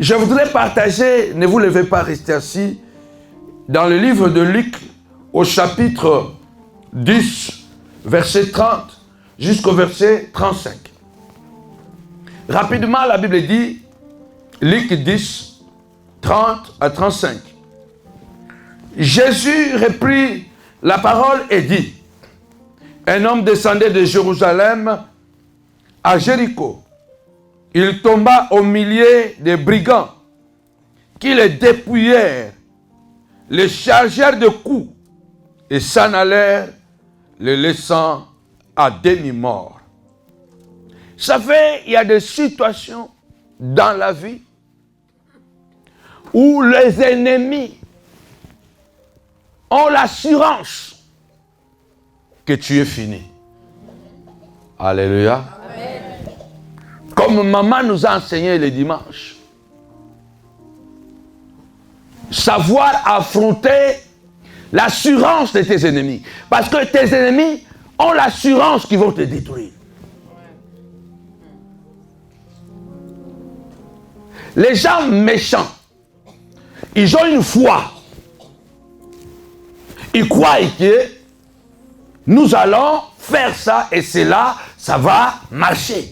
Je voudrais partager, ne vous levez pas, restez assis, dans le livre de Luc, au chapitre 10, verset 30, jusqu'au verset 35. Rapidement, la Bible dit, Luc 10, 30 à 35. Jésus reprit la parole et dit, un homme descendait de Jérusalem à Jéricho. Il tomba au milieu des brigands qui le dépouillèrent, le chargèrent de coups et s'en allèrent, le laissant à demi-mort. Ça fait, il y a des situations dans la vie où les ennemis ont l'assurance que tu es fini. Alléluia. Amen. Comme maman nous a enseigné le dimanche, savoir affronter l'assurance de tes ennemis. Parce que tes ennemis ont l'assurance qu'ils vont te détruire. Les gens méchants, ils ont une foi. Ils croient que nous allons faire ça et cela, ça va marcher.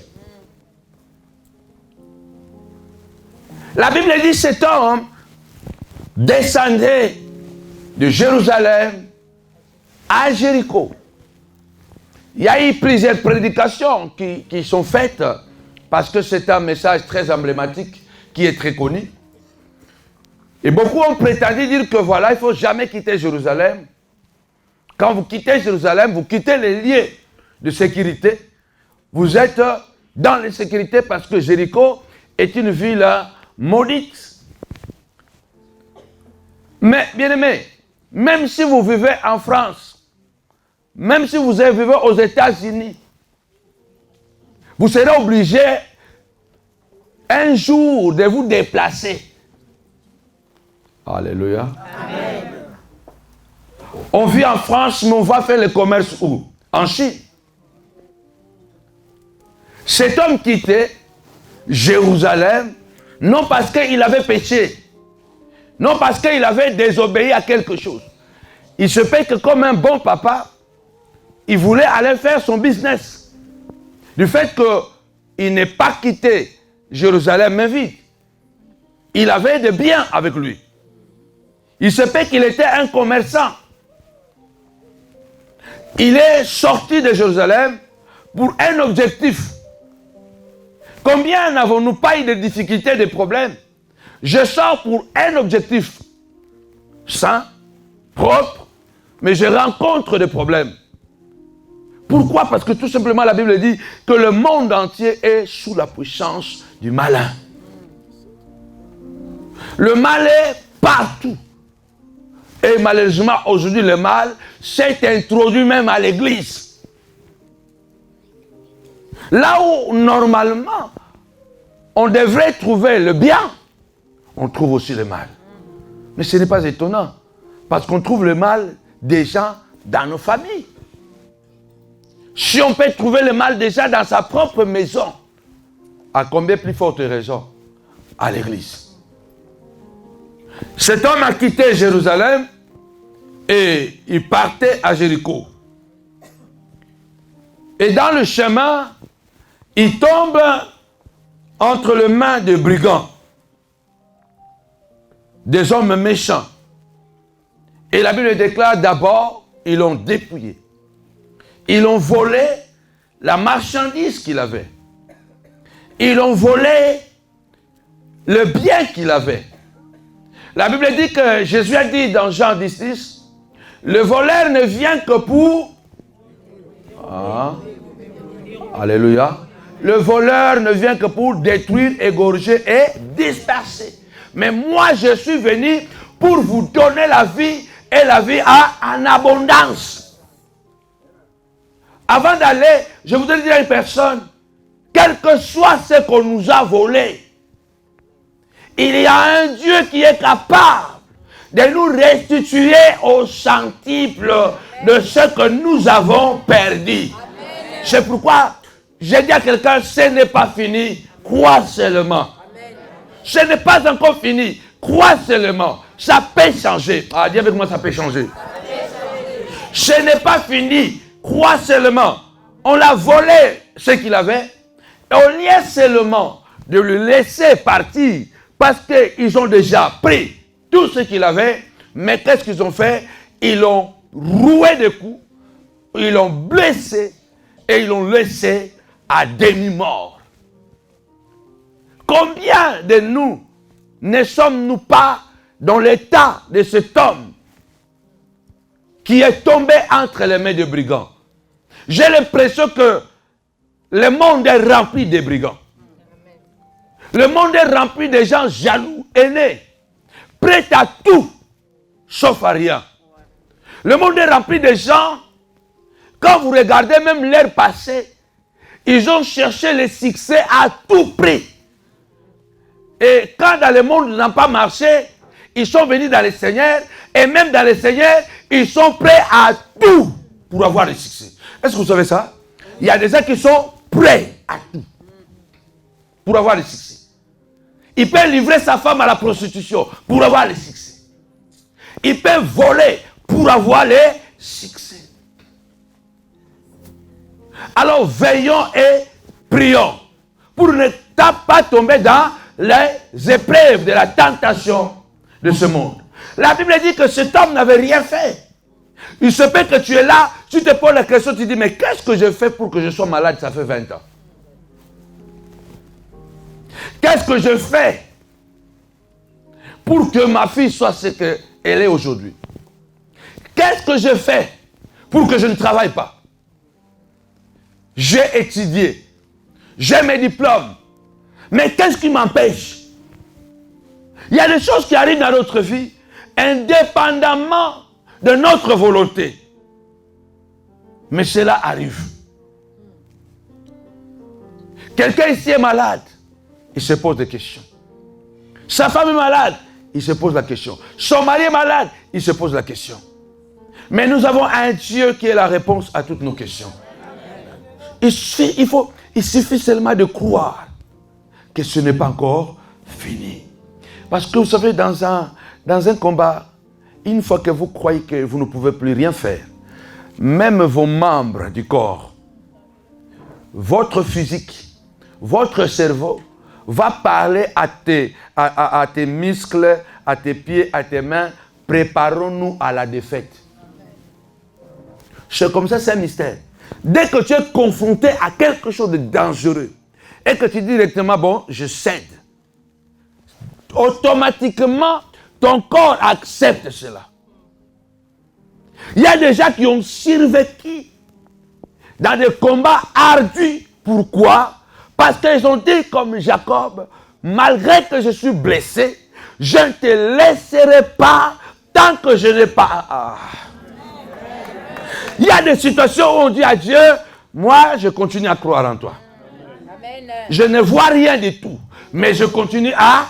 La Bible dit cet homme descendait de Jérusalem à Jéricho. Il y a eu plusieurs prédications qui sont faites parce que c'est un message très emblématique qui est très connu. Et beaucoup ont prétendu dire que voilà, il ne faut jamais quitter Jérusalem. Quand vous quittez Jérusalem, vous quittez les lieux de sécurité. Vous êtes dans l'insécurité parce que Jéricho est une ville maudite. Mais, bien aimé, même si vous vivez en France, même si vous vivez aux États-Unis, vous serez obligé un jour de vous déplacer. Alléluia. Amen. On vit en France, mais on va faire le commerce où? En Chine. Cet homme quittait Jérusalem, non parce qu'il avait péché, non parce qu'il avait désobéi à quelque chose. Il se fait que comme un bon papa, il voulait aller faire son business. Du fait qu'il n'ait pas quitté Jérusalem mais vide. Il avait des biens avec lui. Il se fait qu'il était un commerçant. Il est sorti de Jérusalem pour un objectif. Combien n'avons-nous pas eu de difficultés, de problèmes? Je sors pour un objectif sain, propre, mais je rencontre des problèmes. Pourquoi? Parce que tout simplement la Bible dit que le monde entier est sous la puissance du malin. Le mal est partout. Et malheureusement, aujourd'hui, le mal s'est introduit même à l'église. Là où, normalement, on devrait trouver le bien, on trouve aussi le mal. Mais ce n'est pas étonnant, parce qu'on trouve le mal déjà dans nos familles. Si on peut trouver le mal déjà dans sa propre maison, à combien plus forte raison? À l'église. Cet homme a quitté Jérusalem et il partait à Jéricho. Et dans le chemin, il tombe entre les mains de brigands, des hommes méchants. Et la Bible déclare d'abord, ils l'ont dépouillé. Ils ont volé la marchandise qu'il avait. Ils ont volé le bien qu'il avait. La Bible dit que Jésus a dit dans Jean 10, le voleur ne vient que pour... Alléluia. Le voleur ne vient que pour détruire, égorger et disperser. Mais moi, je suis venu pour vous donner la vie et la vie en abondance. Avant d'aller, je voudrais dire à une personne, quel que soit ce qu'on nous a volé, il y a un Dieu qui est capable de nous restituer au centuple de ce que nous avons perdu. C'est pourquoi j'ai dit à quelqu'un, ce n'est pas fini, crois seulement. Ce n'est pas encore fini. Crois seulement. Ça peut changer. Ah, dis avec moi, ça peut changer. Ce n'est pas fini. Crois seulement. On l'a volé ce qu'il avait. Et au lieu seulement de le laisser partir parce qu'ils ont déjà pris tout ce qu'il avait. Mais qu'est-ce qu'ils ont fait? Ils l'ont roué de coups. Ils l'ont blessé. Et ils l'ont laissé à demi-mort. Combien de nous ne sommes-nous pas dans l'état de cet homme qui est tombé entre les mains des brigands? J'ai l'impression que le monde est rempli de brigands. Le monde est rempli de gens jaloux, haineux, prêts à tout, sauf à rien. Le monde est rempli de gens, quand vous regardez même l'ère passée, ils ont cherché le succès à tout prix. Et quand dans le monde n'a pas marché, ils sont venus dans le Seigneur, et même dans le Seigneur, ils sont prêts à tout pour avoir le succès. Est-ce que vous savez ça? Il y a des gens qui sont prêts à tout pour avoir le succès. Il peut livrer sa femme à la prostitution pour avoir le succès. Il peut voler pour avoir le succès. Alors veillons et prions pour ne pas tomber dans les épreuves de la tentation de ce monde. La Bible dit que cet homme n'avait rien fait. Il se peut que tu es là, tu te poses la question, tu dis, mais qu'est-ce que je fais pour que je sois malade? Ça fait 20 ans. Qu'est-ce que je fais pour que ma fille soit ce qu'elle est aujourd'hui? Qu'est-ce que je fais pour que je ne travaille pas? J'ai étudié, j'ai mes diplômes, mais qu'est-ce qui m'empêche? Il y a des choses qui arrivent dans notre vie, indépendamment de notre volonté. Mais cela arrive. Quelqu'un ici est malade, il se pose des questions. Sa femme est malade, il se pose la question. Son mari est malade, il se pose la question. Mais nous avons un Dieu qui est la réponse à toutes nos questions. Il suffit seulement de croire que ce n'est pas encore fini. Parce que vous savez, dans un combat, une fois que vous croyez que vous ne pouvez plus rien faire, même vos membres du corps, votre physique, votre cerveau, va parler à tes muscles, à tes pieds, à tes mains, préparons-nous à la défaite. C'est comme ça, c'est un mystère. Dès que tu es confronté à quelque chose de dangereux, et que tu dis directement, bon, je cède, automatiquement, ton corps accepte cela. Il y a des gens qui ont survécu dans des combats ardus. Pourquoi? Parce qu'ils ont dit comme Jacob, malgré que je suis blessé, je ne te laisserai pas tant que je n'ai pas... Ah. Il y a des situations où on dit à Dieu, moi je continue à croire en toi. Amen. Je ne vois rien du tout, mais je continue à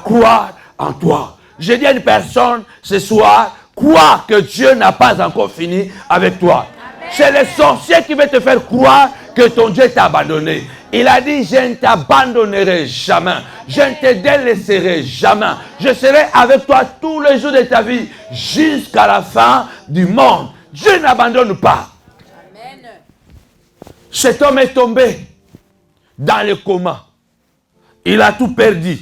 croire en toi. Je dis à une personne ce soir, crois que Dieu n'a pas encore fini avec toi. Amen. C'est le sorcier qui veut te faire croire que ton Dieu t'a abandonné. Il a dit, je ne t'abandonnerai jamais. Je ne te délaisserai jamais. Je serai avec toi tous les jours de ta vie jusqu'à la fin du monde. Dieu n'abandonne pas. Amen. Cet homme est tombé dans le coma. Il a tout perdu.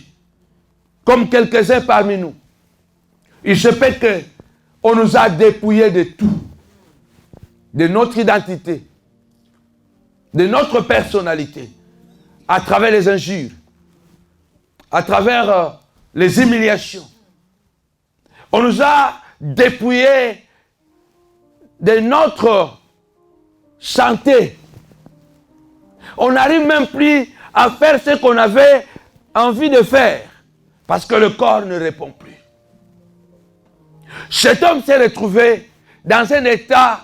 Comme quelques-uns parmi nous. Il se peut qu'on nous a dépouillés de tout. De notre identité. De notre personnalité. À travers les injures. À travers les humiliations. On nous a dépouillés de notre santé. On n'arrive même plus à faire ce qu'on avait envie de faire. Parce que le corps ne répond plus. Cet homme s'est retrouvé dans un état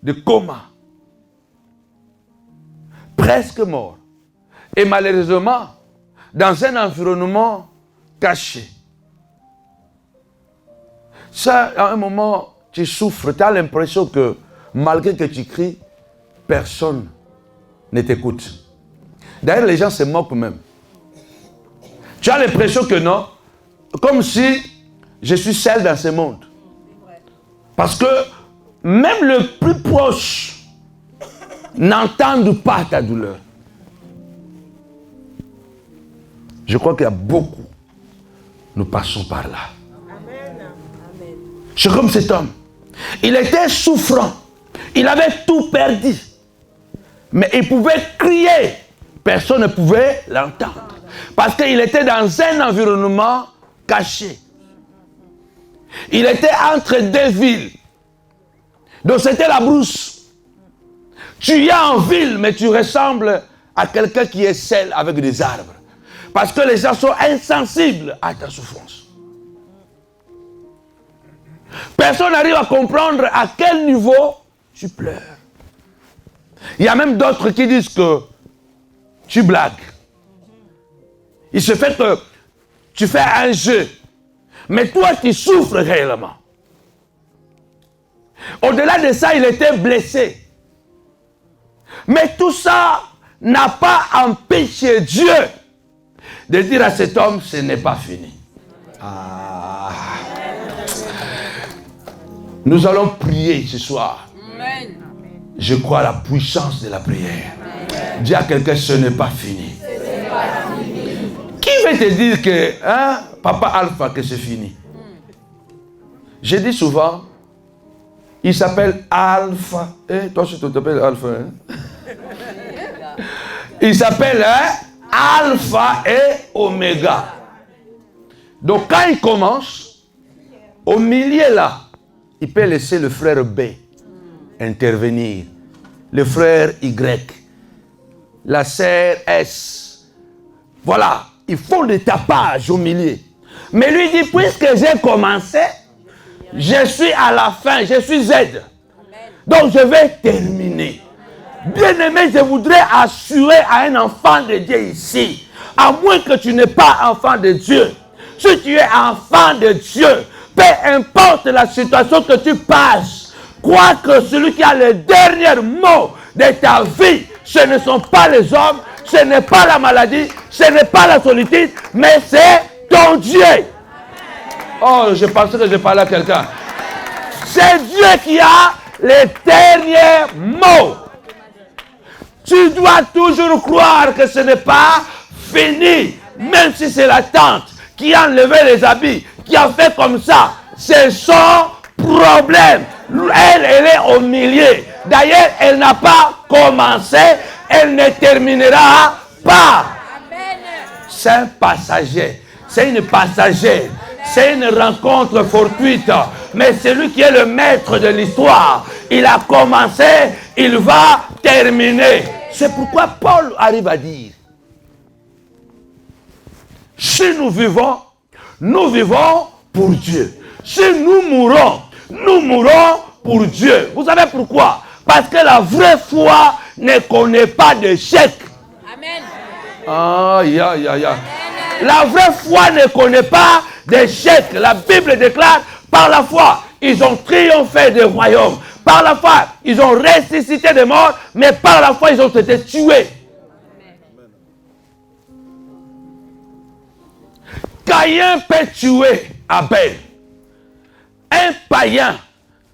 de coma. Presque mort. Et malheureusement, dans un environnement caché. Ça, à un moment, tu souffres, tu as l'impression que malgré que tu cries, personne ne t'écoute. D'ailleurs, les gens se moquent même. Tu as l'impression que non, comme si je suis seul dans ce monde. Parce que même le plus proche n'entend pas ta douleur. Je crois qu'il y a beaucoup. Nous passons par là. C'est comme cet homme. Il était souffrant. Il avait tout perdu. Mais il pouvait crier. Personne ne pouvait l'entendre. Parce qu'il était dans un environnement caché. Il était entre deux villes. Donc c'était la brousse. Tu es en ville, mais tu ressembles à quelqu'un qui est seul avec des arbres. Parce que les gens sont insensibles à ta souffrance. Personne n'arrive à comprendre à quel niveau tu pleures. Il y a même d'autres qui disent que tu blagues. Il se fait que tu fais un jeu. Mais toi, tu souffres réellement. Au-delà de ça, il était blessé. Mais tout ça n'a pas empêché Dieu de dire à cet homme, ce n'est pas fini. Ah. Nous allons prier ce soir. Amen. Je crois à la puissance de la prière. Dis à quelqu'un, ce n'est pas fini. Qui veut te dire que, hein, Papa Alpha, que c'est fini? Je dis souvent, il s'appelle Alpha. Eh, toi, tu t'appelles Alpha. Hein? Il s'appelle Alpha et Oméga. Donc, quand il commence, au milieu là, il peut laisser le frère B intervenir, le frère Y, la sœur S. Voilà, il faut des tapages au milieu. Mais lui dit, puisque j'ai commencé, je suis à la fin, je suis Z. Donc je vais terminer. Bien-aimé, je voudrais assurer à un enfant de Dieu ici, à moins que tu n'es pas enfant de Dieu, si tu es enfant de Dieu, peu importe la situation que tu passes, crois que celui qui a le dernier mot de ta vie, ce ne sont pas les hommes, ce n'est pas la maladie, ce n'est pas la solitude, mais c'est ton Dieu. Oh, je pensais que je parlais à quelqu'un. C'est Dieu qui a le dernier mot. Tu dois toujours croire que ce n'est pas fini, même si c'est la tante qui a enlevé les habits, qui a fait comme ça, c'est son problème. Elle est au milieu. D'ailleurs, elle n'a pas commencé, elle ne terminera pas. C'est un passager, c'est une passagère, c'est une rencontre fortuite. Mais celui qui est le maître de l'histoire, il a commencé, il va terminer. C'est pourquoi Paul arrive à dire, si nous vivons pour Dieu. Si nous mourons pour Dieu. Vous savez pourquoi? Parce que la vraie foi ne connaît pas d'échec. Amen. Aïe, aïe, aïe, aïe. La vraie foi ne connaît pas d'échec. La Bible déclare, par la foi, ils ont triomphé des royaumes. Par la foi, ils ont ressuscité des morts, mais par la foi, ils ont été tués. Caïn peut tuer Abel. Un païen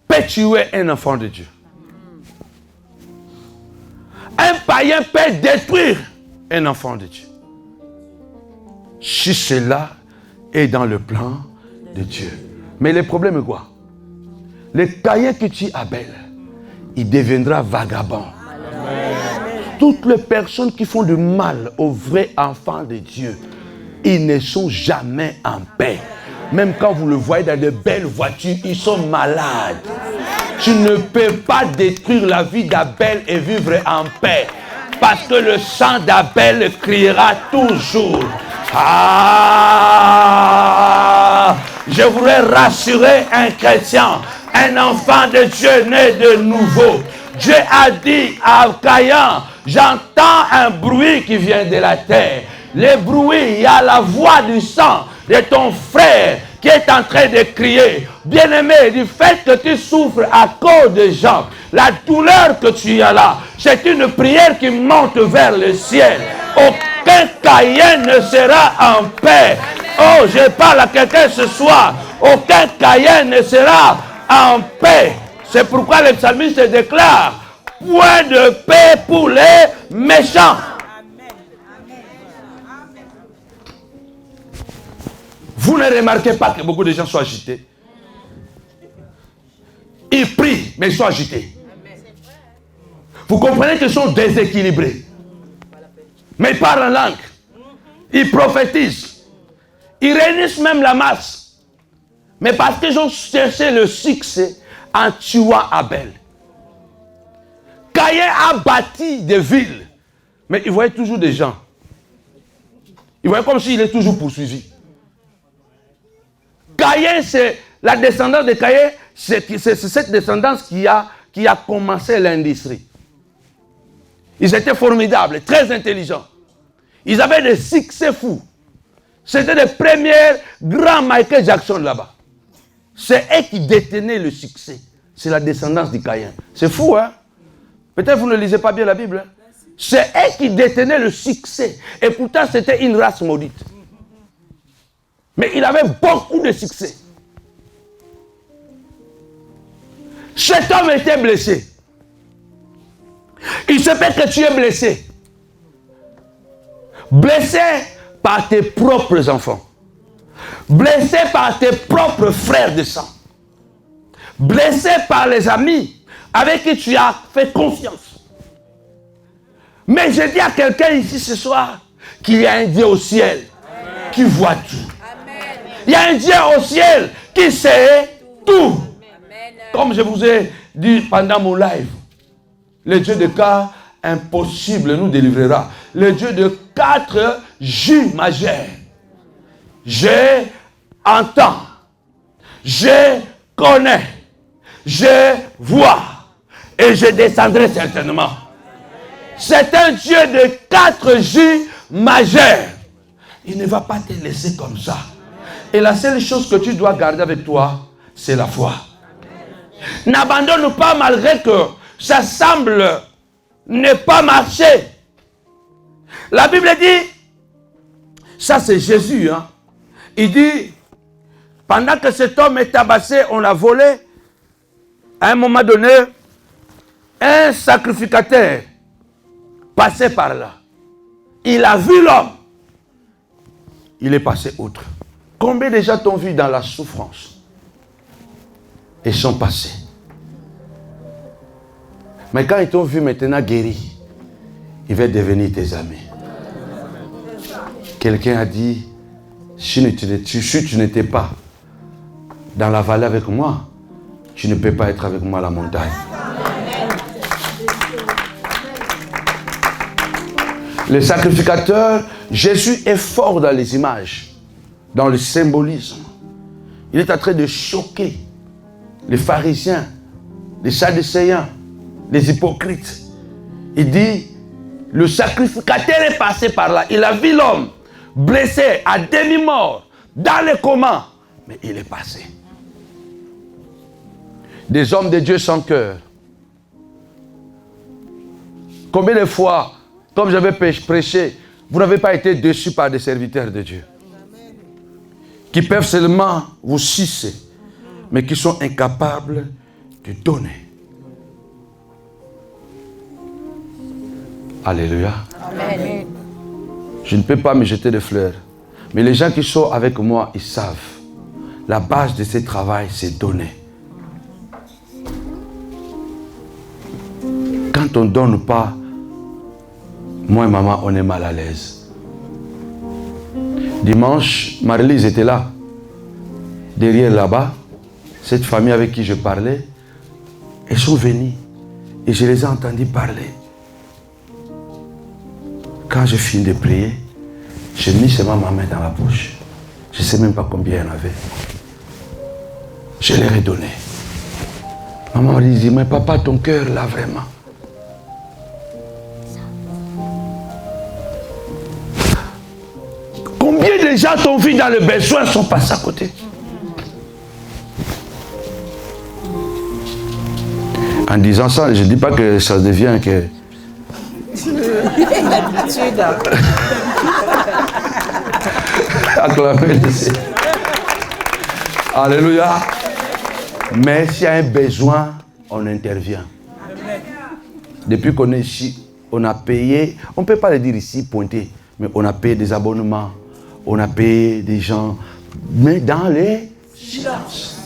peut tuer un enfant de Dieu. Un païen peut détruire un enfant de Dieu. Si cela est dans le plan de Dieu. Mais le problème est quoi? Le Caïn qui tue Abel, il deviendra vagabond. Amen. Toutes les personnes qui font du mal aux vrais enfants de Dieu, ils ne sont jamais en paix. Même quand vous le voyez dans de belles voitures, ils sont malades. Tu ne peux pas détruire la vie d'Abel et vivre en paix. Parce que le sang d'Abel criera toujours. Ah! Je voudrais rassurer un chrétien, un enfant de Dieu né de nouveau. Dieu a dit à Caïn, j'entends un bruit qui vient de la terre. Le bruit, il y a la voix du sang de ton frère qui est en train de crier. Bien-aimé, du fait que tu souffres à cause des gens, la douleur que tu as là, c'est une prière qui monte vers le ciel. Au aucun Caïn ne sera en paix. Oh, je parle à quelqu'un ce soir. Aucun Caïn ne sera en paix. C'est pourquoi le psalmiste déclare, point de paix pour les méchants. Vous ne remarquez pas que beaucoup de gens sont agités. Ils prient, mais ils sont agités. Vous comprenez qu'ils sont déséquilibrés. Mais ils parlent en langue. Ils prophétisent. Ils réunissent même la masse. Mais parce qu'ils ont cherché le succès en tuant Abel. Caïn a bâti des villes. Mais il voyait toujours des gens. Il voyait comme s'il est toujours poursuivi. Caïn, c'est la descendance de Caïn, c'est cette descendance qui a commencé l'industrie. Ils étaient formidables, très intelligents. Ils avaient des succès fous. C'était les premiers grands Michael Jackson là-bas. C'est eux qui détenaient le succès. C'est la descendance de Caïn. C'est fou, hein? Peut-être vous ne lisez pas bien la Bible. Hein? C'est eux qui détenaient le succès. Et pourtant, c'était une race maudite. Mais il avait beaucoup de succès. Cet homme était blessé. Il se fait que tu es blessé. Blessé par tes propres enfants. Blessé par tes propres frères de sang. Blessé par les amis avec qui tu as fait confiance. Mais je dis à quelqu'un ici ce soir qu'il y a un Dieu au ciel qui voit tout. Il y a un Dieu au ciel qui sait tout. Comme je vous ai dit pendant mon live, le Dieu de cas impossible nous délivrera. Le Dieu de 4 J majeurs. Je entends, je connais, je vois et je descendrai certainement. C'est un Dieu de 4 J majeurs. Il ne va pas te laisser comme ça. Et la seule chose que tu dois garder avec toi, c'est la foi. N'abandonne pas malgré que ça semble ne pas marcher. La Bible dit, ça c'est Jésus, hein? Il dit, pendant que cet homme est tabassé, on l'a volé, à un moment donné, un sacrificateur passait par là. Il a vu l'homme. Il est passé outre. Combien de gens t'ont vu dans la souffrance et sont passés? Mais quand ils t'ont vu maintenant guéri, ils vont devenir tes amis. Quelqu'un a dit, si tu n'étais pas dans la vallée avec moi, tu ne peux pas être avec moi à la montagne. Le sacrificateur, Jésus est fort dans les images, dans le symbolisme. Il est en train de choquer les pharisiens, les sadducéens, les hypocrites. Il dit, le sacrificateur est passé par là. Il a vu l'homme blessé, à demi-mort, dans le coma. Mais il est passé. Des hommes de Dieu sans cœur. Combien de fois, comme j'avais prêché, vous n'avez pas été déçus par des serviteurs de Dieu qui peuvent seulement vous sucer, mais qui sont incapables de donner. Alléluia. Amen. Je ne peux pas me jeter des fleurs. Mais les gens qui sont avec moi, ils savent. La base de ce travail, c'est donner. Quand on ne donne pas, moi et maman, on est mal à l'aise. Dimanche, Marie-Lise était là. Derrière là-bas, cette famille avec qui je parlais, elles sont venues. Et je les ai entendues parler. Quand j'ai fini de prier, j'ai mis seulement ma main dans la poche. Je ne sais même pas combien il y en avait. Je leur ai donné. Maman m'a dit, mais papa, ton cœur là vraiment. Combien de gens t'ont vu dans le besoin sont passés à côté? En disant ça, je ne dis pas que ça devient que... L'habitude. Acclamez le Seigneur. Alléluia. Mais s'il y a un besoin, on intervient. Depuis qu'on est ici, on a payé, on ne peut pas le dire ici, pointer, mais on a payé des abonnements, on a payé des gens, mais dans les silences.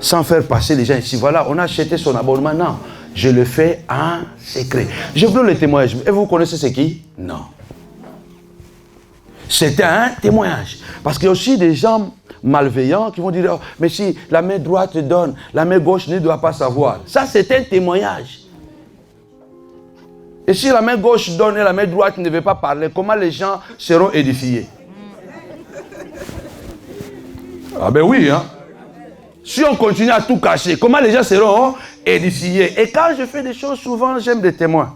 Sans faire passer les gens ici. Voilà, on a acheté son abonnement. Non, je le fais en secret. Je veux le témoignage. Et vous connaissez ce qui? Non. C'était un témoignage. Parce qu'il y a aussi des gens malveillants qui vont dire, oh, mais si la main droite donne, la main gauche ne doit pas savoir. Ça, c'est un témoignage. Et si la main gauche donne et la main droite ne veut pas parler, comment les gens seront édifiés? Ah ben oui, hein. Si on continue à tout cacher, comment les gens seront édifiés? Et quand je fais des choses, souvent, j'aime des témoins.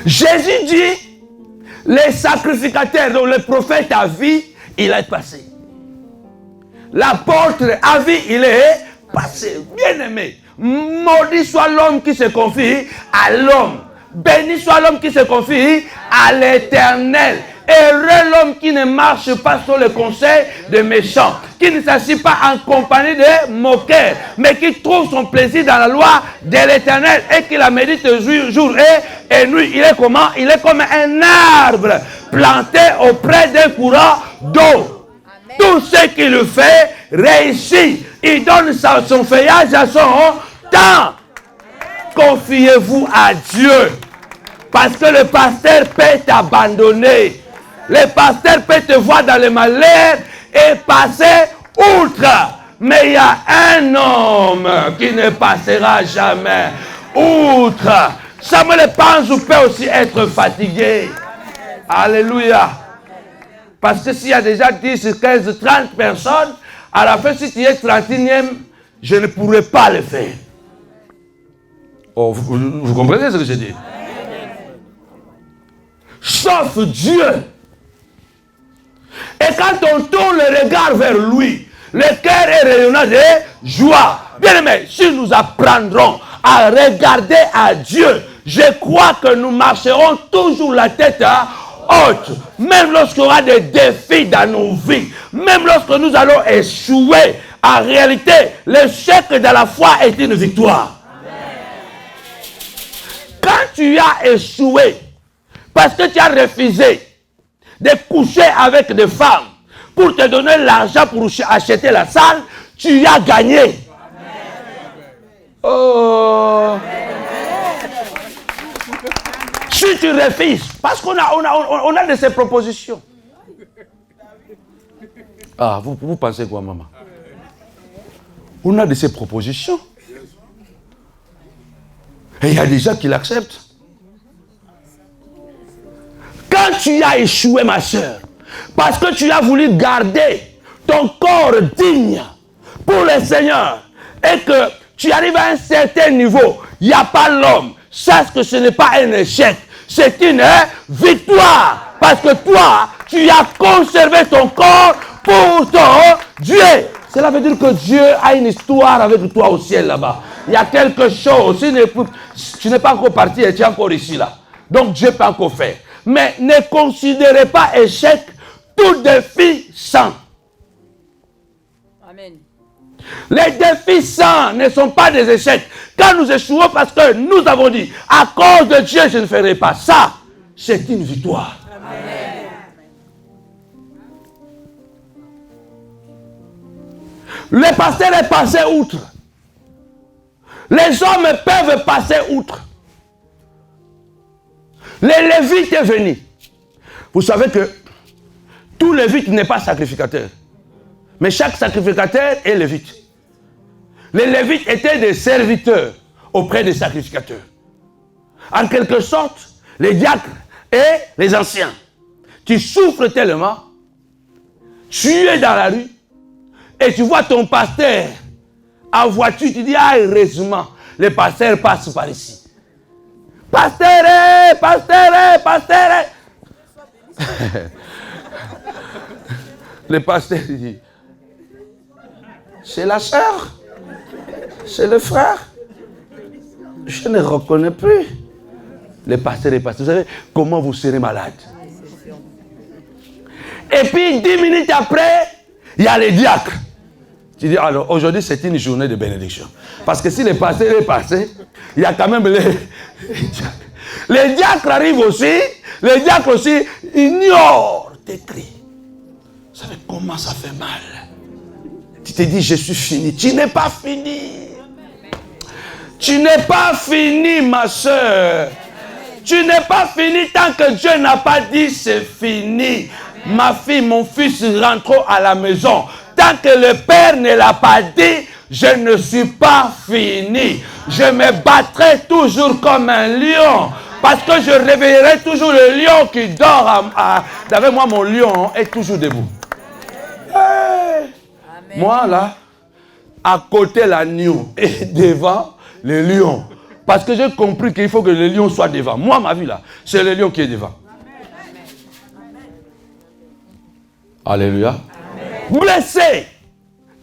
Jésus dit, les sacrificateurs dont le prophète a vu, il est passé. L'apôtre a vu, il est passé. Bien aimé, maudit soit l'homme qui se confie à l'homme. Béni soit l'homme qui se confie à l'Éternel. Heureux l'homme qui ne marche pas sur le conseil des méchants, qui ne s'assied pas en compagnie des moqueurs, mais qui trouve son plaisir dans la loi de l'Éternel et qui la médite jour et nuit. Il est comment? Il est comme un arbre planté auprès d'un courant d'eau. Tout ce qu'il fait réussit. Il donne son feuillage à son temps. Confiez-vous à Dieu. Parce que le pasteur peut t'abandonner. Le pasteur peut te voir dans le malheur et passer outre. Mais il y a un homme qui ne passera jamais outre. Samuel Panzou peut aussi être fatigué. Alléluia. Parce que s'il y a déjà 10, 15, 30 personnes, à la fin, si tu es 31e, je ne pourrai pas le faire. Oh, vous comprenez ce que je dis? Sauf Dieu. Et quand on tourne le regard vers lui, le cœur est rayonnant de joie. Bien aimé, si nous apprendrons à regarder à Dieu, je crois que nous marcherons toujours la tête haute. Même lorsqu'il y aura des défis dans nos vies, même lorsque nous allons échouer, en réalité, l'échec de la foi est une victoire. Quand tu as échoué, parce que tu as refusé de coucher avec des femmes pour te donner l'argent pour acheter la salle, tu as gagné. Oh. Si tu refuses, parce qu'on a de ces propositions. Ah, vous pensez quoi, maman? On a de ces propositions. Et il y a des gens qui l'acceptent. Quand tu as échoué, ma soeur, parce que tu as voulu garder ton corps digne pour le Seigneur, et que tu arrives à un certain niveau, il n'y a pas l'homme, sache que ce n'est pas un échec, c'est une victoire. Parce que toi, tu as conservé ton corps pour ton Dieu. Cela veut dire que Dieu a une histoire avec toi au ciel là-bas. Il y a quelque chose. Tu n'es pas encore parti et tu es encore ici là. Donc Dieu peut encore faire. Mais ne considérez pas échec tout défi sans. Amen. Les défis sans ne sont pas des échecs. Quand nous échouons parce que nous avons dit, à cause de Dieu, je ne ferai pas ça, c'est une victoire. Amen. Le pasteur est passé outre. Les hommes peuvent passer outre. Les Lévites est venu. Vous savez que tout Lévite n'est pas sacrificateur. Mais chaque sacrificateur est Lévite. Les Lévites étaient des serviteurs auprès des sacrificateurs. En quelque sorte, les diacres et les anciens. Tu souffres tellement, tu es dans la rue, et tu vois ton pasteur en voiture, tu dis, ah, heureusement, le pasteur passe par ici. Pasteur, pasteur, pasteur. Le pasteur dit, c'est la sœur, c'est le frère. Je ne reconnais plus. Les pasteurs, vous savez comment vous serez malade. Et puis 10 minutes après, il y a les diacres. Tu dis, alors aujourd'hui c'est une journée de bénédiction. Parce que si les pasteurs est passé, il y a quand même les diacres. Les diacres arrivent aussi, les diacres aussi ignorent tes cris. Vous savez comment ça fait mal. Tu te dis, je suis fini. Tu n'es pas fini. Tu n'es pas fini, ma soeur. Tu n'es pas fini tant que Dieu n'a pas dit c'est fini. Ma fille, mon fils, rentrons à la maison. Tant que le Père ne l'a pas dit, je ne suis pas fini. Je me battrai toujours comme un lion. Parce que je réveillerai toujours le lion qui dort. Avec moi, mon lion est toujours debout. Hey. Moi, là, à côté, l'agneau et devant le lion. Parce que j'ai compris qu'il faut que le lion soit devant. Moi, ma vie, là, c'est le lion qui est devant. Alléluia. Blessé,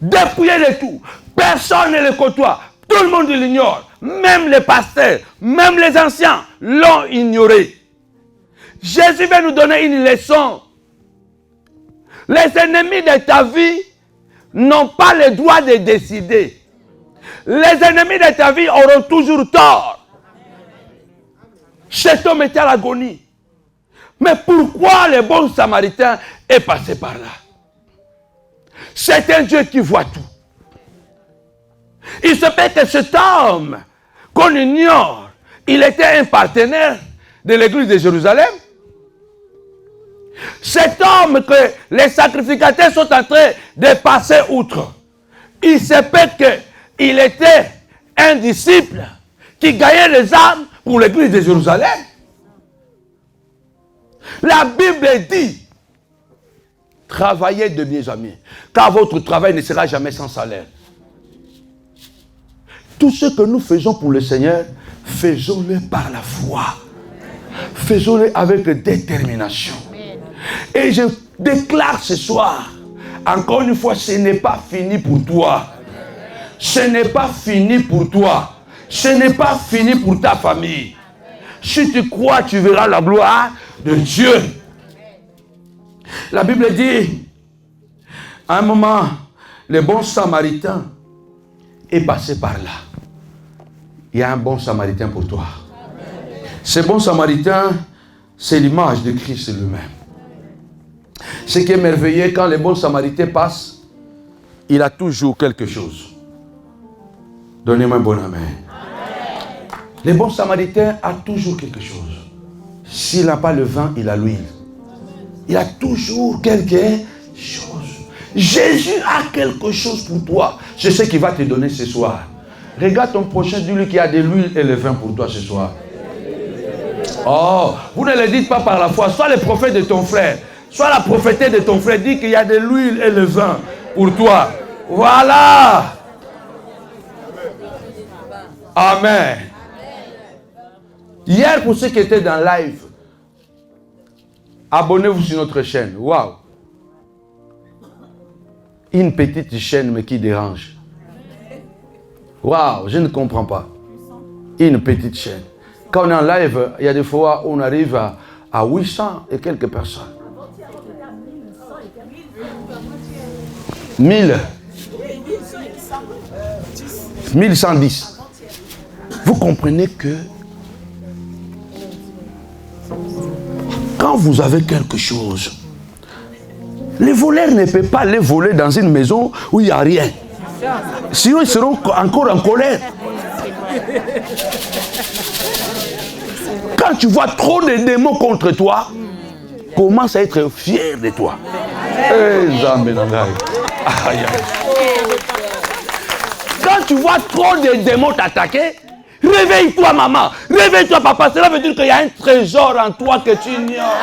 dépouillé de tout. Personne ne le côtoie. Tout le monde l'ignore. Même les pasteurs, même les anciens l'ont ignoré. Jésus va nous donner une leçon. Les ennemis de ta vie n'ont pas le droit de décider. Les ennemis de ta vie auront toujours tort. Cet homme était à l'agonie. Mais pourquoi le bon samaritain est passé par là? C'est un Dieu qui voit tout. Il se peut que cet homme qu'on ignore, il était un partenaire de l'église de Jérusalem. Cet homme que les sacrificateurs sont en train de passer outre, il se peut qu'il était un disciple qui gagnait les âmes pour l'église de Jérusalem. La Bible dit, travaillez de mieux en mieux, car votre travail ne sera jamais sans salaire. Tout ce que nous faisons pour le Seigneur, faisons-le par la foi. Faisons-le avec détermination. Et je déclare ce soir, encore une fois, ce n'est pas fini pour toi. Ce n'est pas fini pour toi. Ce n'est pas fini pour ta famille. Si tu crois, tu verras la gloire de Dieu. La Bible dit, à un moment, le bon samaritain est passé par là. Il y a un bon samaritain pour toi. Ce bon samaritain, c'est l'image de Christ lui-même. Ce qui est merveilleux, quand le bon samaritain passe, il a toujours quelque chose. Donnez-moi un bon amen. Le bon samaritain a toujours quelque chose. S'il n'a pas le vin, il a l'huile. Il a toujours quelque chose. Jésus a quelque chose pour toi. C'est ce qu'il va te donner ce soir. Regarde ton prochain, dis-lui qu'il y a de l'huile et le vin pour toi ce soir. Oh, vous ne le dites pas par la foi. Sois le prophète de ton frère. Sois la prophétesse de ton frère. Dis qu'il y a de l'huile et le vin pour toi. Voilà. Amen. Hier, pour ceux qui étaient dans live, abonnez-vous sur notre chaîne. Waouh. Une petite chaîne, mais qui dérange. Waouh, je ne comprends pas. Une petite chaîne. Quand on est en live, il y a des fois où on arrive à 800 et quelques personnes. 1110. Vous comprenez que quand vous avez quelque chose, les voleurs ne peuvent pas les voler dans une maison où il n'y a rien. Sinon, ils seront encore en colère. Quand tu vois trop de démons contre toi, commence à être fier de toi. Quand tu vois trop de démons t'attaquer, réveille-toi maman, réveille-toi papa. Cela veut dire qu'il y a un trésor en toi que tu ignores.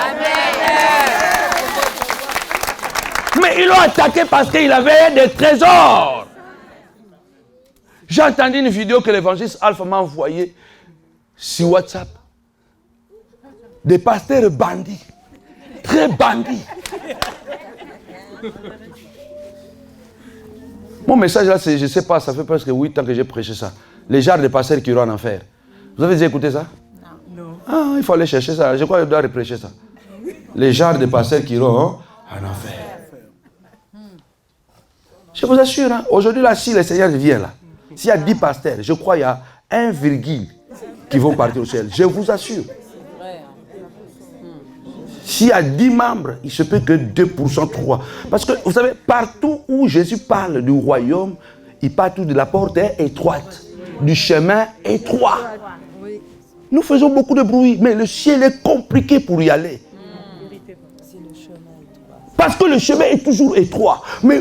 Mais ils l'ont attaqué parce qu'il avait des trésors. J'ai entendu une vidéo que l'évangéliste Alpha m'a envoyée sur WhatsApp. Des pasteurs bandits. Très bandits. Mon message là, c'est, je ne sais pas, ça fait presque 8 ans que j'ai prêché ça. Les genres de pasteurs qui iront en enfer. Vous avez déjà écouté ça? Non. Ah, il faut aller chercher ça. Je crois qu'il doit reprêcher ça. Les genres de pasteurs qui iront en enfer. Je vous assure, hein, aujourd'hui, là, si le Seigneur vient là, s'il y a 10 pasteurs, je crois qu'il y a 1, qui vont partir au ciel. Je vous assure. S'il y a 10 membres, il se peut que 2%, 3%. Parce que, vous savez, partout où Jésus parle du royaume, il parle tout de la porte étroite, du chemin étroit. Nous faisons beaucoup de bruit, mais le ciel est compliqué pour y aller. Parce que le chemin est toujours étroit. Mais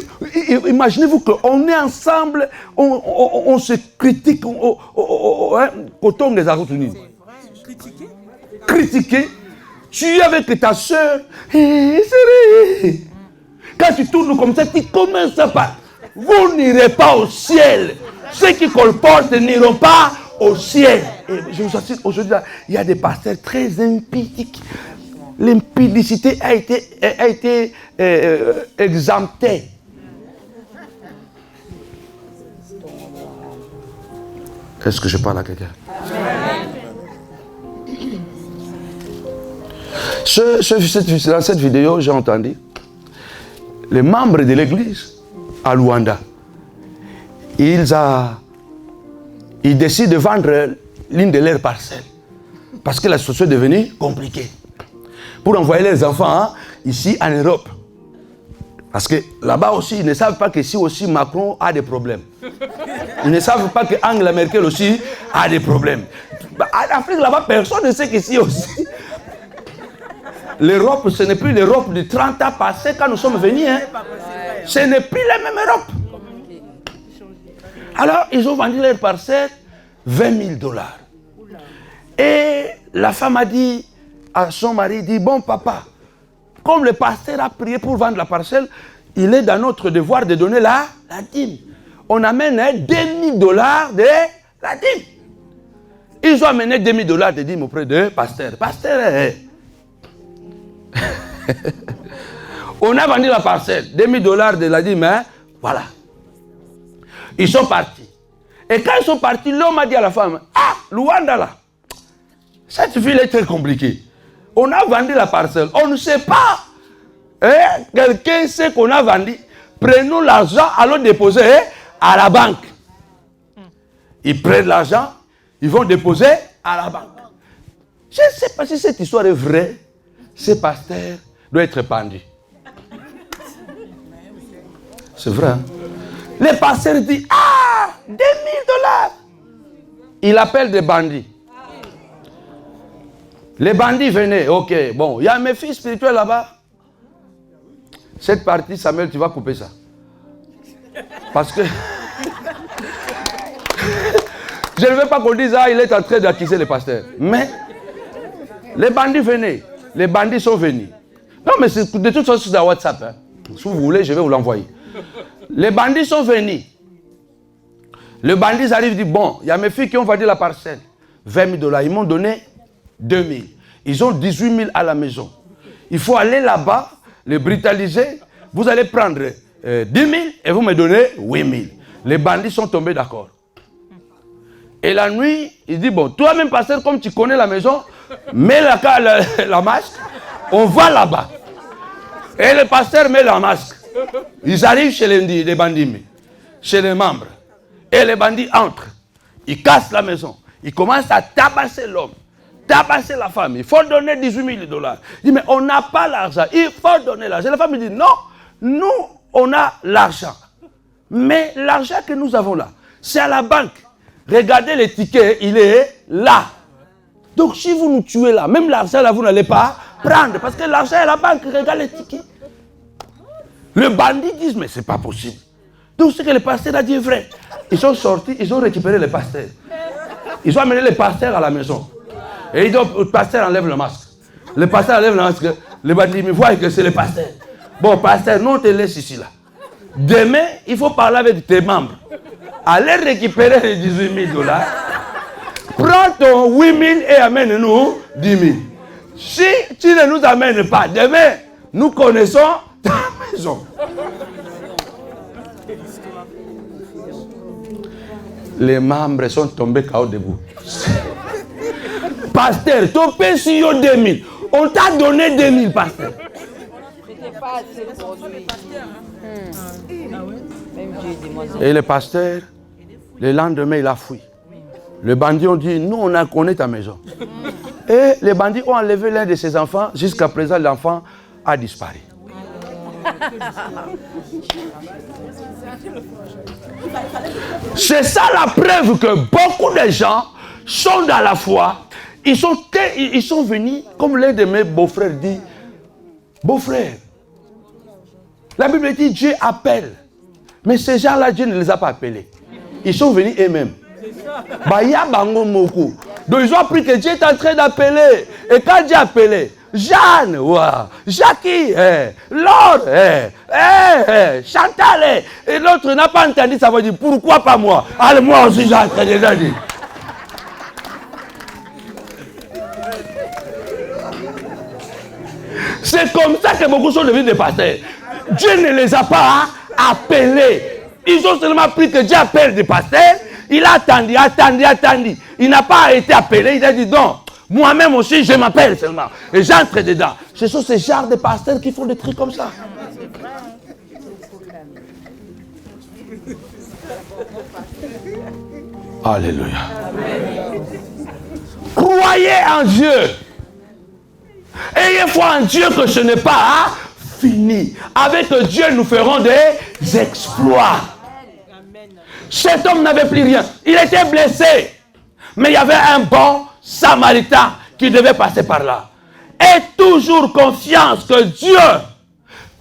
imaginez-vous qu'on est ensemble, on se critique, coton des Argentines. Critiquer. Tu es avec ta soeur. Quand tu tournes comme ça, tu commences à pas. Vous n'irez pas au ciel. Ceux qui colportent n'iront pas au ciel. Et je vous assure, aujourd'hui, il y a des pasteurs très impudiques. L'impudicité a été exemptée. Est-ce que je parle à quelqu'un? Dans cette vidéo, j'ai entendu les membres de l'église à Luanda. Ils décident de vendre l'une de leurs parcelles parce que la situation est devenue compliquée. Pour envoyer les enfants ici en Europe. Parce que là-bas aussi, ils ne savent pas qu'ici aussi Macron a des problèmes. Ils ne savent pas que Angela Merkel aussi a des problèmes. En Afrique, là-bas, personne ne sait qu'ici aussi. L'Europe, ce n'est plus l'Europe de 30 ans passés quand nous sommes venus. Hein. Ce n'est plus la même Europe. Alors, ils ont vendu leur parcelle $20 000. Et la femme a dit à son mari, dit, bon papa, comme le pasteur a prié pour vendre la parcelle, il est dans notre devoir de donner la dîme. On amène $2 000 de la dîme. Ils ont amené $2 000 de dîme auprès de pasteur. Pasteur, on a vendu la parcelle, $2 000 de la dîme, hein? Voilà. Ils sont partis. Et quand ils sont partis, l'homme a dit à la femme, ah, Luanda là, cette ville est très compliquée. On a vendu la parcelle, on ne sait pas. Quelqu'un sait qu'on a vendu. Prenons l'argent, allons déposer à la banque. Ils prennent l'argent, ils vont déposer à la banque. Je ne sais pas si cette histoire est vraie. Ce pasteur doit être pendu. C'est vrai. Hein? Le pasteur dit, ah, $2 000. Il appelle des bandits. Les bandits venaient, ok, bon, il y a mes fils spirituels là-bas. Cette partie, Samuel, tu vas couper ça. Parce que je ne veux pas qu'on dise, ah, il est en train d'accuser les pasteurs. Mais les bandits venaient. Les bandits sont venus. Non, mais de toute façon, c'est dans WhatsApp. Hein. Si vous voulez, je vais vous l'envoyer. Les bandits sont venus. Le bandit arrive et dit, bon, il y a mes filles qui ont vendu la parcelle. $20 000. Ils m'ont donné 2 000. Ils ont 18 000 à la maison. Il faut aller là-bas, les brutaliser. Vous allez prendre 10 000 et vous me donnez 8 000. Les bandits sont tombés d'accord. Et la nuit, il dit, bon, toi-même, pasteur, comme tu connais la maison, mets la masque, on va là-bas. Et le pasteur met la masque. Ils arrivent chez les bandits, chez les membres. Et les bandits entrent. Ils cassent la maison. Ils commencent à tabasser l'homme, tabasser la femme. Il faut donner 18 000 $. Il dit, mais on n'a pas l'argent. Il faut donner l'argent. La femme dit, non, nous, on a l'argent. Mais l'argent que nous avons là, c'est à la banque. Regardez le ticket, il est là. Donc si vous nous tuez là, même l'argent là, vous n'allez pas prendre. Parce que l'argent est à la banque, regarde les tickets. Le bandit dit, mais c'est pas possible. Donc ce que le pasteur a dit est vrai. Ils sont sortis, ils ont récupéré le pasteur. Ils ont amené le pasteur à la maison. Et le pasteur enlève le masque. Le pasteur enlève le masque. Le bandit me voit que c'est le pasteur. Bon, pasteur, non, on te laisse ici là. Demain, il faut parler avec tes membres. Allez récupérer les 18 000 $. Prends ton 8 000 et amène-nous 10 000. Si tu ne nous amènes pas, demain, nous connaissons ta maison. Les membres sont tombés KO debout. pasteur, ton père si yo 2000. On t'a donné 2000, pasteur. C'était pas assez pour lui. Même Dieu demande. Et le pasteur, le lendemain, il a fui. Les bandits ont dit, nous, on est ta maison. Et les bandits ont enlevé l'un de ses enfants. Jusqu'à présent, l'enfant a disparu. C'est ça la preuve que beaucoup de gens sont dans la foi. Ils sont venus, comme l'un de mes beaux-frères dit, beau-frère, la Bible dit Dieu appelle. Mais ces gens-là, Dieu ne les a pas appelés. Ils sont venus eux-mêmes. Donc ils ont appris que Dieu est en train d'appeler. Et quand Dieu a appelé, Jeanne, wow, Jackie, Laure, Chantal, et l'autre n'a pas entendu, ça veut dire pourquoi pas moi? Allez, moi aussi j'ai entendu. C'est comme ça que beaucoup sont devenus des pasteurs. Dieu ne les a pas appelés. Ils ont seulement appris que Dieu appelle des pasteurs. Il a attendu. Il n'a pas été appelé. Il a dit non, moi-même aussi je m'appelle seulement. Et j'entre dedans. Ce sont ces genres de pasteurs qui font des trucs comme ça. Alléluia. Croyez en Dieu. Ayez foi en Dieu que ce n'est pas fini. Avec Dieu, nous ferons des exploits. Cet homme n'avait plus rien. Il était blessé. Mais il y avait un bon samaritain qui devait passer par là. Aie toujours confiance que Dieu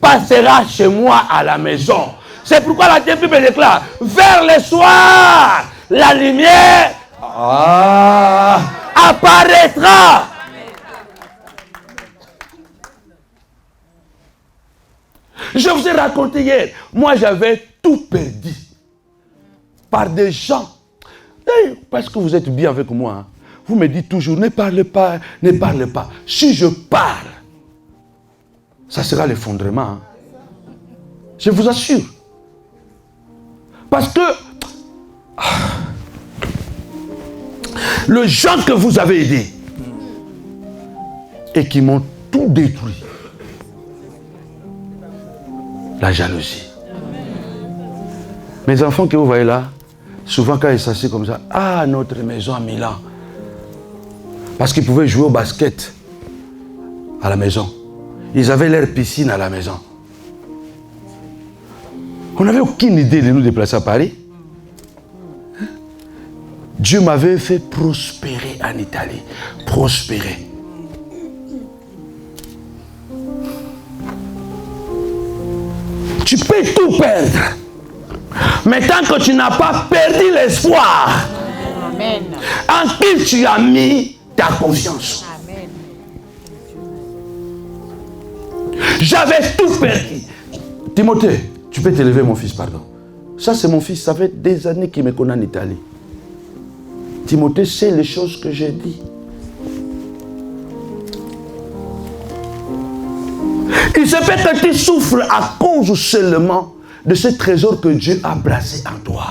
passera chez moi à la maison. C'est pourquoi la Bible déclare, vers le soir, la lumière apparaîtra. Je vous ai raconté hier, moi j'avais tout perdu par des gens. Et parce que vous êtes bien avec moi, hein, vous me dites toujours, ne parlez pas, ne parlez pas. Si je parle, ça sera l'effondrement. Hein. Je vous assure. Parce que les gens que vous avez aidés et qui m'ont tout détruit, la jalousie. Mes enfants que vous voyez là, souvent quand ils s'assient comme ça, notre maison à Milan. Parce qu'ils pouvaient jouer au basket à la maison. Ils avaient leur piscine à la maison. On n'avait aucune idée de nous déplacer à Paris. Dieu m'avait fait prospérer en Italie. Prospérer. Tu peux tout perdre. Mais tant que tu n'as pas perdu l'espoir, amen, en qui tu as mis ta confiance. Amen. J'avais tout perdu. Timothée, tu peux t'élever mon fils, pardon. Ça c'est mon fils, ça fait des années qu'il me connaît en Italie. Timothée, c'est les choses que j'ai dit. Il se fait que tu souffres à cause seulement de ce trésor que Dieu a placé en toi.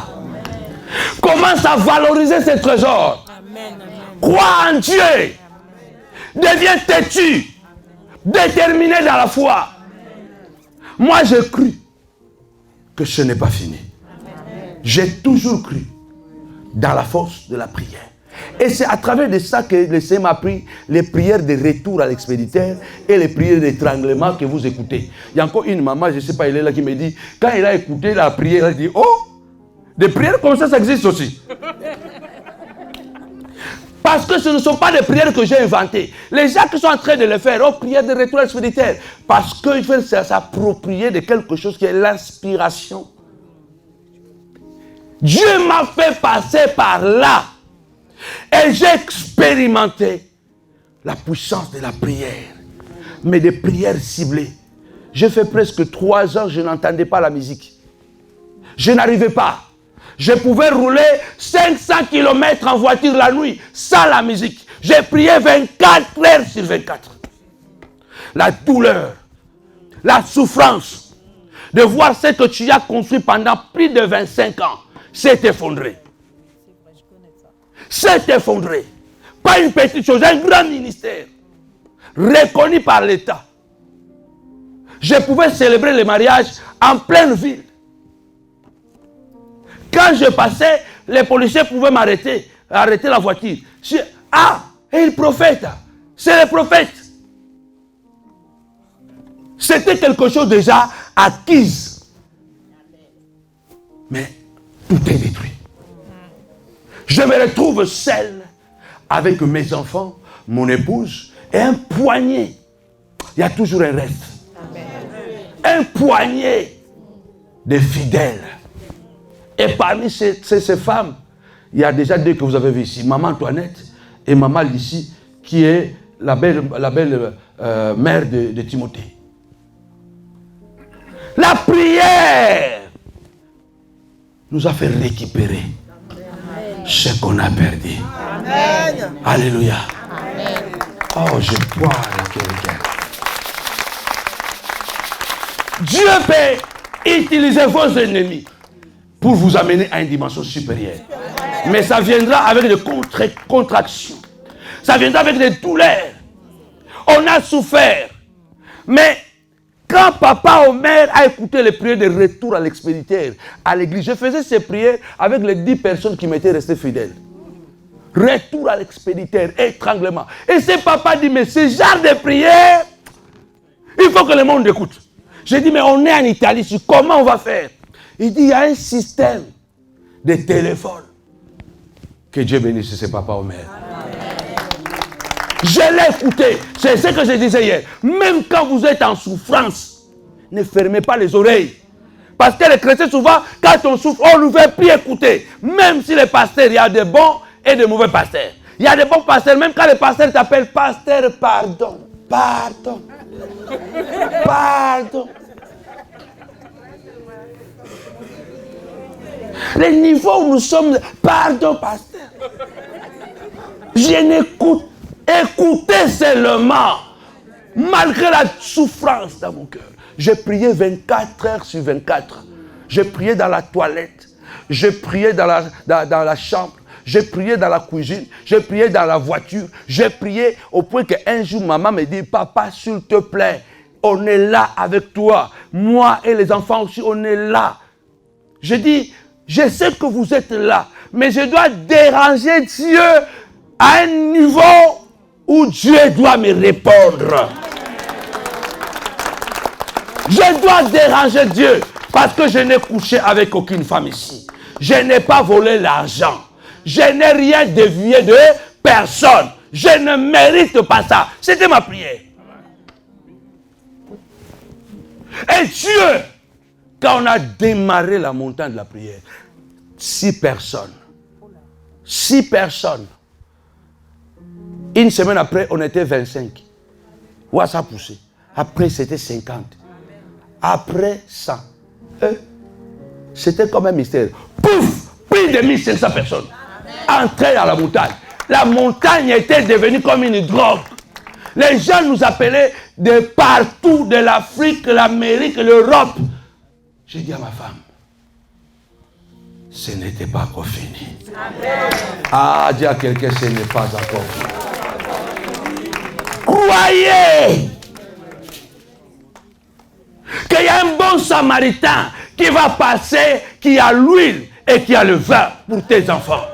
Commence à valoriser ce trésor. Amen. Crois en Dieu. Amen. Deviens têtu. Déterminé dans la foi. Moi, j'ai cru que ce n'est pas fini. Amen. J'ai toujours cru dans la force de la prière. Et c'est à travers de ça que le Seigneur m'a appris les prières de retour à l'expéditeur et les prières d'étranglement que vous écoutez. Il y a encore une maman, je ne sais pas, elle est là qui me dit, quand elle a écouté la prière, elle dit, oh, des prières comme ça existe aussi. Parce que ce ne sont pas des prières que j'ai inventées. Les gens qui sont en train de le faire, oh, prières de retour à l'expéditeur, parce qu'il faut s'approprier de quelque chose qui est l'inspiration. Dieu m'a fait passer par là. Et j'ai expérimenté la puissance de la prière, mais des prières ciblées. J'ai fait presque 3 ans, je n'entendais pas la musique. Je n'arrivais pas. Je pouvais rouler 500 km en voiture la nuit, sans la musique. J'ai prié 24 heures sur 24. La douleur, la souffrance de voir ce que tu as construit pendant plus de 25 ans s'est effondré. S'est effondré. Pas Pas une petite chose, un grand ministère. Reconnu par l'État. Je pouvais célébrer le mariage en pleine ville. Quand je passais, les policiers pouvaient m'arrêter, arrêter la voiture. Et le prophète, c'est le prophète. C'était quelque chose déjà acquis. Mais tout est détruit. Je me retrouve seul avec mes enfants, mon épouse et un poignet. Il y a toujours un reste. Un poignet de fidèles. Et parmi ces femmes, il y a déjà deux que vous avez vues ici. Maman Antoinette et Maman Lucie, qui est la belle mère de Timothée. La prière nous a fait récupérer ce qu'on a perdu. Amen. Alléluia. Amen. Oh, je crois à quelqu'un. Dieu peut utiliser vos ennemis pour vous amener à une dimension supérieure. Mais ça viendra avec des contractions. Ça viendra avec des douleurs. On a souffert. Mais quand papa Omer a écouté les prières de retour à l'expéditeur, à l'église, je faisais ces prières avec les 10 personnes qui m'étaient restées fidèles. Retour à l'expéditeur, étranglement. Et ce papa dit, mais ce genre de prière, il faut que le monde écoute. J'ai dit, mais on est en Italie, comment on va faire? Il dit, il y a un système de téléphone. Que Dieu bénisse ce papa Omer. Je l'ai écouté. C'est ce que je disais hier. Même quand vous êtes en souffrance, ne fermez pas les oreilles. Parce que les chrétiens, souvent, quand on souffre, on ne veut plus écouter. Même si les pasteurs, il y a de bons et de mauvais pasteurs. Il y a de bons pasteurs, même quand les pasteurs t'appellent pasteur, pardon. Pardon. Pardon. Le niveau où nous sommes, pardon, pasteur. Je n'écoute. Écoutez seulement, malgré la souffrance dans mon cœur. J'ai prié 24 heures sur 24. J'ai prié dans la toilette. J'ai prié dans la chambre. J'ai prié dans la cuisine. J'ai prié dans la voiture. J'ai prié au point qu'un jour, maman me dit, papa, s'il te plaît, on est là avec toi. Moi et les enfants aussi, on est là. Je dis, je sais que vous êtes là, mais je dois déranger Dieu à un niveau où Dieu doit me répondre. Je dois déranger Dieu parce que je n'ai couché avec aucune femme ici. Je n'ai pas volé l'argent. Je n'ai rien dévié de personne. Je ne mérite pas ça. C'était ma prière. Et Dieu, quand on a démarré la montagne de la prière, 6 personnes. 6 personnes. Une semaine après, on était 25. Ouais, ça a poussé. Après, c'était 50. Après 100. C'était comme un mystère. Pouf! Plus de 1500 personnes. Entrées à la montagne. La montagne était devenue comme une drogue. Les gens nous appelaient de partout, de l'Afrique, l'Amérique, l'Europe. J'ai dit à ma femme, ce n'était pas encore fini. Amen. Ah, dis à quelqu'un, ce n'est pas encore fini. Croyez qu'il y a un bon samaritain qui va passer, qui a l'huile et qui a le vin pour tes enfants.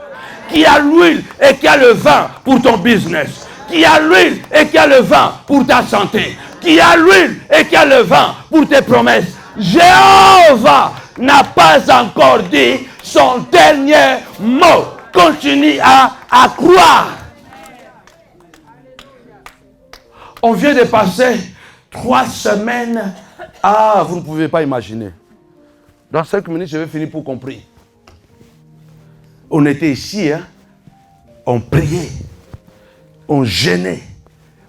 Qui a l'huile et qui a le vin pour ton business. Qui a l'huile et qui a le vin pour ta santé. Qui a l'huile et qui a le vin pour tes promesses. Jéhovah n'a pas encore dit son dernier mot. Continue à croire. On vient de passer 3 semaines. Ah, vous ne pouvez pas imaginer. Dans 5 minutes, je vais finir pour comprendre. On était ici, hein? On priait. On jeûnait.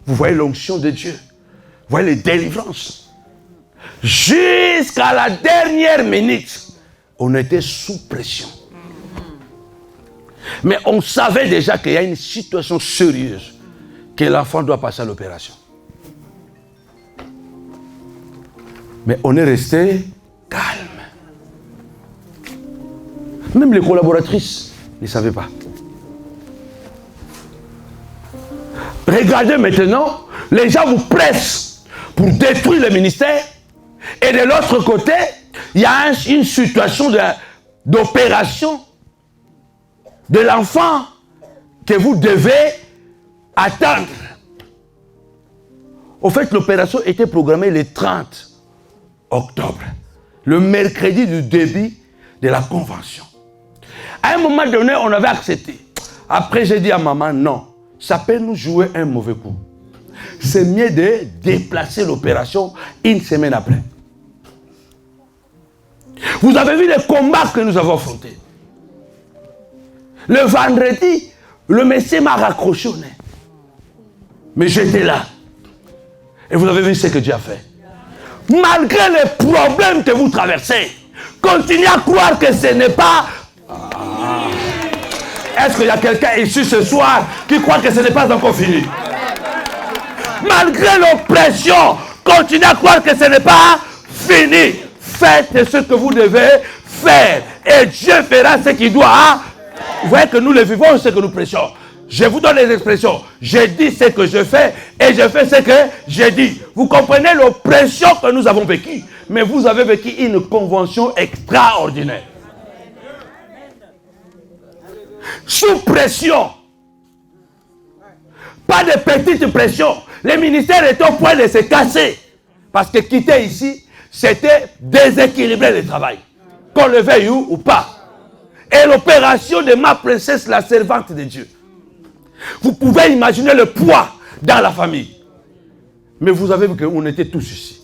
Vous voyez l'onction de Dieu. Vous voyez les délivrances. Jusqu'à la dernière minute, on était sous pression. Mais on savait déjà qu'il y a une situation sérieuse, que l'enfant doit passer à l'opération. Mais on est resté calme. Même les collaboratrices ne savaient pas. Regardez maintenant, les gens vous pressent pour détruire le ministère. Et de l'autre côté, il y a une situation d'opération de l'enfant que vous devez attendre. Au fait, l'opération était programmée le 30 octobre, le mercredi du début de la convention. À un moment donné, on avait accepté. Après, j'ai dit à maman, non, ça peut nous jouer un mauvais coup. C'est mieux de déplacer l'opération une semaine après. Vous avez vu les combats que nous avons affrontés. Le vendredi, le messie m'a raccroché au nez. Mais j'étais là. Et vous avez vu ce que Dieu a fait. Malgré les problèmes que vous traversez, continuez à croire que ce n'est pas... Est-ce qu'il y a quelqu'un ici ce soir qui croit que ce n'est pas encore fini? Malgré l'oppression, continuez à croire que ce n'est pas fini. Faites ce que vous devez faire. Et Dieu fera ce qu'il doit. Vous voyez que nous le vivons, ce que nous prêchons. Je vous donne les expressions. Je dis ce que je fais et je fais ce que j'ai dit. Vous comprenez l'oppression que nous avons vécue. Mais vous avez vécu une convention extraordinaire. Sous pression. Pas de petite pression. Le ministère est au point de se casser. Parce que quitter ici, c'était déséquilibrer le travail. Qu'on le veuille ou pas. Et l'opération de ma princesse, la servante de Dieu. Vous pouvez imaginer le poids dans la famille. Mais vous avez vu qu'on était tous ici.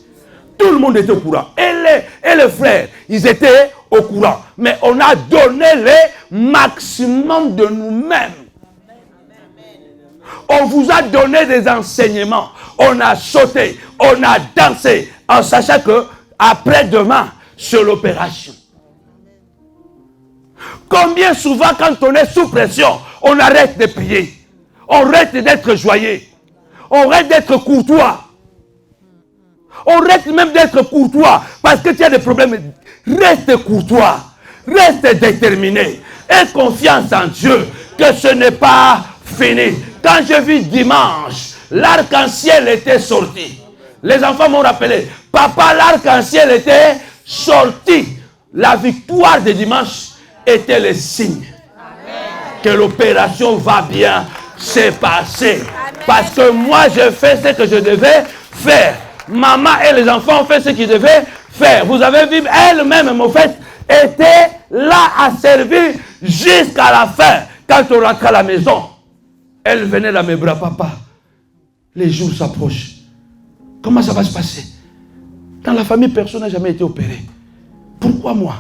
Tout le monde était au courant. Et les frères, ils étaient au courant. Mais on a donné le maximum de nous-mêmes. On vous a donné des enseignements. On a sauté, on a dansé, en sachant que après-demain, c'est l'opération. Combien souvent, quand on est sous pression, on arrête de prier. On arrête d'être joyeux. On arrête d'être courtois. On arrête même d'être courtois parce que tu as des problèmes. Reste courtois. Reste déterminé. Aie confiance en Dieu que ce n'est pas fini. Quand je vis dimanche, l'arc-en-ciel était sorti. Les enfants m'ont rappelé. Papa, l'arc-en-ciel était sorti. La victoire de dimanche était le signe que l'opération va bien se passer. Parce que moi, je fais ce que je devais faire. Maman et les enfants ont fait ce qu'ils devaient faire. Vous avez vu, elle-même, en fait, était là à servir jusqu'à la fin. Quand on rentrait à la maison, elle venait dans mes bras. Papa, les jours s'approchent. Comment ça va se passer? Dans la famille, personne n'a jamais été opéré. Pourquoi moi?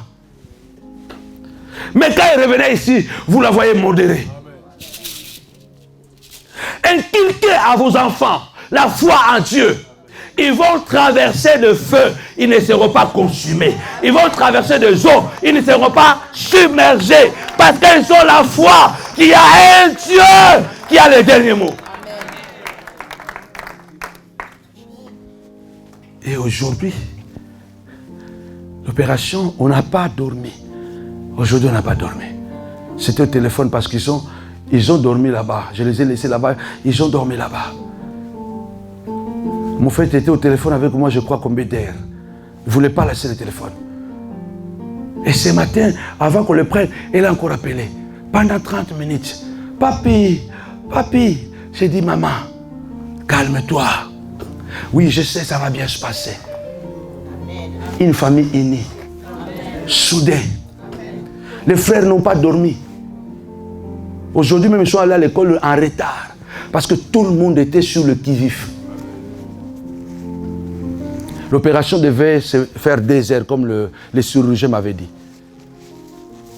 Mais quand elle revenait ici, vous la voyez modérée. Inculquez à vos enfants la foi en Dieu. Ils vont traverser le feu, ils ne seront pas consumés. Ils vont traverser des eaux, ils ne seront pas submergés. Parce qu'ils ont la foi qu'il y a un Dieu qui a le dernier mot. Et aujourd'hui, l'opération, on n'a pas dormi. Aujourd'hui, on n'a pas dormi. C'était au téléphone parce qu'ils ont dormi là-bas. Je les ai laissés là-bas. Ils ont dormi là-bas. Mon frère était au téléphone avec moi, je crois, combien d'heures. Il ne voulait pas laisser le téléphone. Et ce matin, avant qu'on le prenne, elle a encore appelé. Pendant 30 minutes. Papi, j'ai dit, maman, calme-toi. Oui, je sais, ça va bien se passer. Une famille unie. Soudée. Les frères n'ont pas dormi. Aujourd'hui même, ils sont allés à l'école en retard. Parce que tout le monde était sur le qui-vif. L'opération devait se faire 2 heures, comme le chirurgien m'avait dit.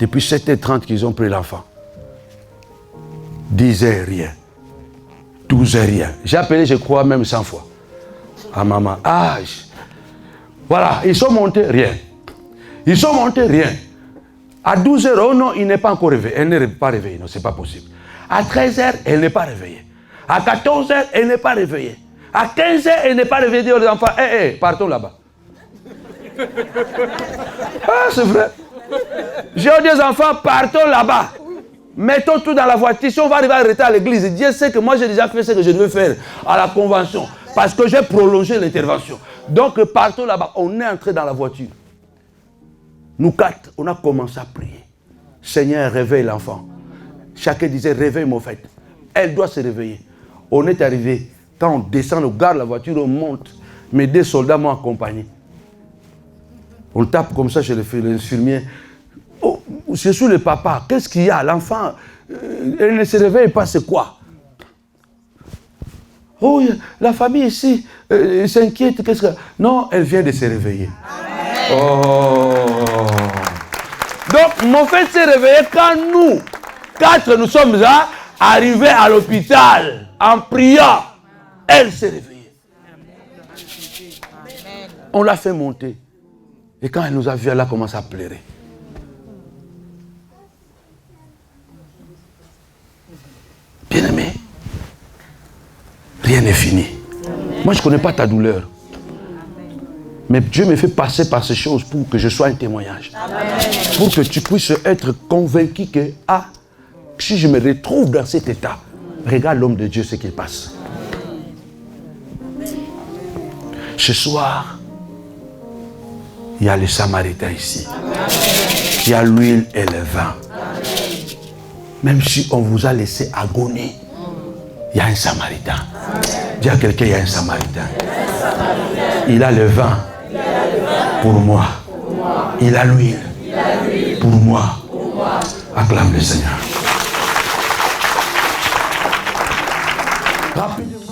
Depuis 7h30 qu'ils ont pris l'enfant. 10 heures, rien. 12 heures, rien. J'ai appelé, je crois, même 100 fois. À maman. Voilà, ils sont montés, rien. Ils sont montés, rien. À 12 heures, oh non, il n'est pas encore réveillé. Elle n'est pas réveillée, non, c'est pas possible. À 13 heures, elle n'est pas réveillée. À 14 heures, elle n'est pas réveillée. À 15 heures, elle n'est pas réveillée aux enfants. Partons là-bas. C'est vrai. J'ai dit aux enfants, partons là-bas. Mettons tout dans la voiture. Si on va arriver à arrêter à l'église, Dieu sait que moi j'ai déjà fait ce que je devais faire à la convention. Parce que j'ai prolongé l'intervention. Donc partout là-bas, on est entré dans la voiture. Nous quatre, on a commencé à prier. Seigneur, réveille l'enfant. Chacun disait, réveille mon fête. Elle doit se réveiller. On est arrivé. Quand on descend, on garde la voiture, on monte. Mes 2 soldats m'ont accompagné. On tape comme ça chez l'infirmier. Oh, je suis le papa. Qu'est-ce qu'il y a? L'enfant, elle ne se réveille pas, c'est quoi? Oh, la famille ici s'inquiète. Qu'est-ce que... Non, elle vient de se réveiller. Amen. Oh. Donc, mon fils s'est réveillé quand nous, 4, nous sommes là, arrivés à l'hôpital en priant. Elle s'est réveillée. On l'a fait monter. Et quand elle nous a vus, elle a commencé à pleurer. Bien-aimé, rien n'est fini. Moi, je ne connais pas ta douleur. Mais Dieu me fait passer par ces choses pour que je sois un témoignage. Amen. Pour que tu puisses être convaincu que, si je me retrouve dans cet état, regarde l'homme de Dieu ce qu'il passe. Ce soir, il y a les Samaritains ici. Amen. Il y a l'huile et le vin. Amen. Même si on vous a laissé agonie, il y a un Samaritain. Amen. Dis à quelqu'un, il y a un Samaritain. Il a le vin. Pour moi. Il a l'huile. Pour moi. Acclame le Seigneur. Rapidement.